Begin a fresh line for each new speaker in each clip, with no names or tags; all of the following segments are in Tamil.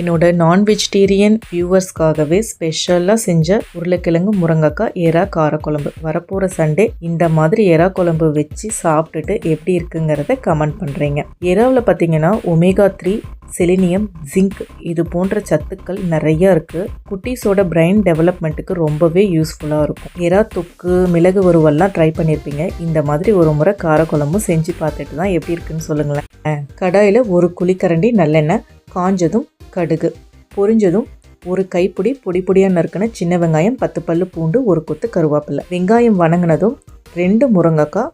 என்னோட நான் வெஜிடேரியன் வியூவர்ஸ்க்காகவே ஸ்பெஷலாக செஞ்ச உருளைக்கிழங்கு முருங்கைக்காய் எறா காரக்குழம்பு. வரப்போகிற சண்டே இந்த மாதிரி எறா குழம்பு வச்சு சாப்பிட்டுட்டு எப்படி இருக்குங்கிறத கமெண்ட் பண்ணுறீங்க. எறாவில் பார்த்தீங்கன்னா ஒமேகா 3, செலினியம், ஜிங்க் இது போன்ற சத்துக்கள் நிறையா இருக்குது. குட்டீஸோட பிரெயின் டெவலப்மெண்ட்டுக்கு ரொம்பவே யூஸ்ஃபுல்லாக இருக்கும். எறா தொக்கு, மிளகு வறுவல்லாம் ட்ரை பண்ணியிருப்பீங்க. இந்த மாதிரி ஒரு முறை காரக்குழம்பும் செஞ்சு பார்த்துட்டு தான் எப்படி இருக்குன்னு சொல்லுங்களேன். கடாயில் ஒரு குழிக்கரண்டி நல்லெண்ணெய், காஞ்சதும் கடுகு, பொரிஞ்சதும் ஒரு கைப்பிடி பொடி பொடியாக நறுக்கின சின்ன வெங்காயம், 10 பல்லு பூண்டு, ஒரு கொத்து கருவேப்பிலை. வெங்காயம் வணங்கினதும் 2 முருங்கைக்காய்,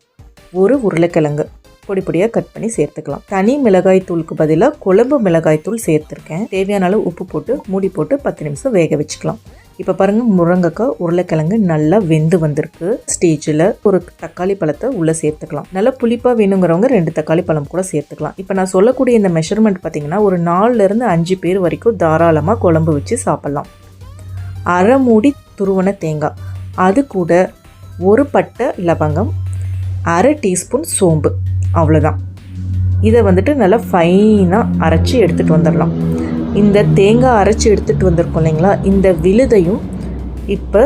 ஒரு உருளைக்கிழங்கு பொடி பொடியாக கட் பண்ணி சேர்த்துக்கலாம். தனி மிளகாய் தூளுக்கு பதிலாக குழம்பு மிளகாய் தூள் சேர்த்துருக்கேன். தேவையான அளவு உப்பு போட்டு மூடி போட்டு 10 நிமிஷம் வேக வச்சுக்கலாம். இப்போ பாருங்கள், முருங்கைக்காய் உருளைக்கிழங்கு நல்லா வெந்து வந்திருக்கு. ஸ்டேஜில் ஒரு தக்காளி பழத்தை உள்ளே சேர்த்துக்கலாம். நல்லா புளிப்பாக வேணுங்கிறவங்க 2 தக்காளி பழம் கூட சேர்த்துக்கலாம். இப்போ நான் சொல்லக்கூடிய இந்த மெஷர்மெண்ட் பார்த்திங்கன்னா ஒரு 4லேருந்து 5 பேர் வரைக்கும் தாராளமாக குழம்பு வச்சு சாப்பிட்லாம். அரை மூடி துருவன தேங்காய், அது கூட ஒரு பட்டை லவங்கம், அரை டீஸ்பூன் சோம்பு, அவ்வளோதான். இதை நல்லா ஃபைனாக அரைச்சி எடுத்துகிட்டு வந்துடலாம். இந்த தேங்காய் அரைச்சி எடுத்துகிட்டு வந்திருக்கோம் இல்லைங்களா, இந்த விழுதையும் இப்போ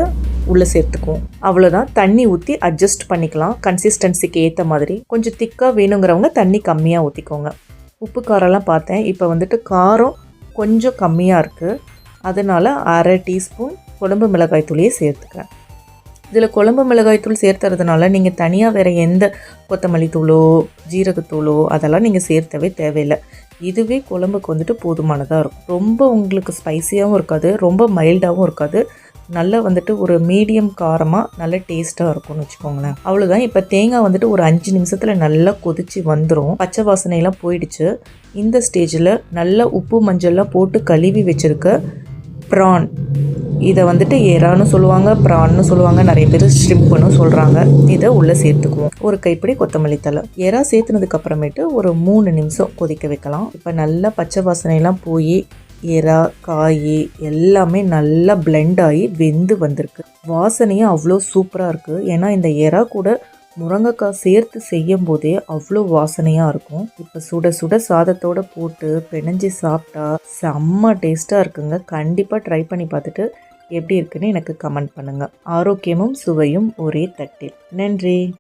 உள்ளே சேர்த்துக்குவோம். அவ்வளோதான். தண்ணி ஊற்றி அட்ஜஸ்ட் பண்ணிக்கலாம் கன்சிஸ்டன்சிக்கு ஏற்ற மாதிரி. கொஞ்சம் திக்காக வேணுங்கிறவங்க தண்ணி கம்மியாக ஊற்றிக்கோங்க. உப்பு காரம்லாம் பார்த்தேன். இப்போ காரம் கொஞ்சம் கம்மியாக இருக்குது. அதனால் அரை டீஸ்பூன் குழம்பு மிளகாய் தூளையே சேர்த்துக்கிறேன். இதில் குழம்பு மிளகாய் தூள் சேர்த்துறதுனால நீங்கள் தனியாக வேறு எந்த கொத்தமல்லி தூளோ ஜீரகத்தூளோ அதெல்லாம் நீங்கள் சேர்த்தவே தேவையில்லை. இதுவே குழம்புக்கு போதுமானதாக இருக்கும். ரொம்ப உங்களுக்கு ஸ்பைஸியாகவும் இருக்காது, ரொம்ப மைல்டாகவும் இருக்காது. நல்லா ஒரு மீடியம் காரமாக நல்ல டேஸ்ட்டாக இருக்கும்னு வச்சுக்கோங்களேன். அவ்வளோதான். இப்போ தேங்காய் ஒரு 5 நிமிஷத்தில் நல்லா கொதித்து வந்துடும். பச்சை வாசனையெல்லாம் போயிடுச்சு. இந்த ஸ்டேஜில் நல்லா உப்பு மஞ்சள்லாம் போட்டு கழுவி வச்சுருக்க ப்ரான், இதை எறான்னு சொல்லுவாங்க, ப்ரான்னு சொல்லுவாங்க, நிறைய பேர் ஷ்ரிம்ப்னு சொல்கிறாங்க. இதை உள்ளே சேர்த்துக்குவோம். ஒரு கைப்பிடி கொத்தமல்லி தழை. எறா சேர்த்துனதுக்கு அப்புறமேட்டு ஒரு 3 நிமிஷம் கொதிக்க வைக்கலாம். இப்போ நல்லா பச்சை வாசனையெல்லாம் போய் எறா காய் எல்லாமே நல்லா பிளெண்ட் ஆகி வெந்து வந்திருக்கு. வாசனையும் அவ்வளோ சூப்பராக இருக்குது. ஏன்னா இந்த எறா கூட முருங்கைக்காய் சேர்த்து செய்யும் போதே அவ்வளோ வாசனையாக இருக்கும். இப்போ சுட சுட சாதத்தோடு போட்டு பிணைஞ்சி சாப்பிட்டா செம்ம டேஸ்ட்டாக இருக்குங்க. கண்டிப்பாக ட்ரை பண்ணி பார்த்துட்டு எப்படி இருக்குன்னு எனக்கு கமெண்ட் பண்ணுங்கள். ஆரோக்கியமும் சுவையும் ஒரே தட்டில். நன்றி.